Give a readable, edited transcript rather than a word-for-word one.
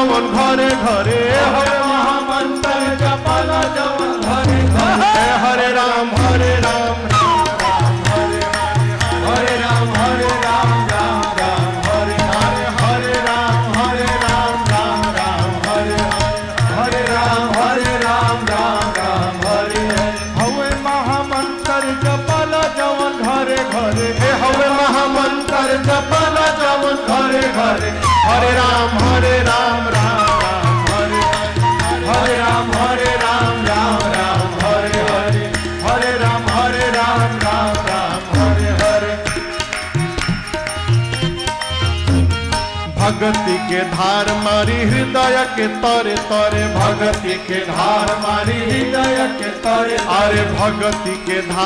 जवन घरे घरे हरे महामंत्र जपला जवन घरे घरे हरे राम हरे राम हरे राम हरे राम राम राम हरे हरे हरे राम राम राम हरे हरे राम राम हरे हवे महामंत्र जपला जवन घरे घरे हवे महामंत्र जपला जवन घरे घरे हरे राम राम राम हरे हरे राम राम राम हरे हरे राम राम हरे हरे भगति के धार मारी हृदय के तरे तरे भगति के धार मारी हृदय के तरे अरे भगति के धार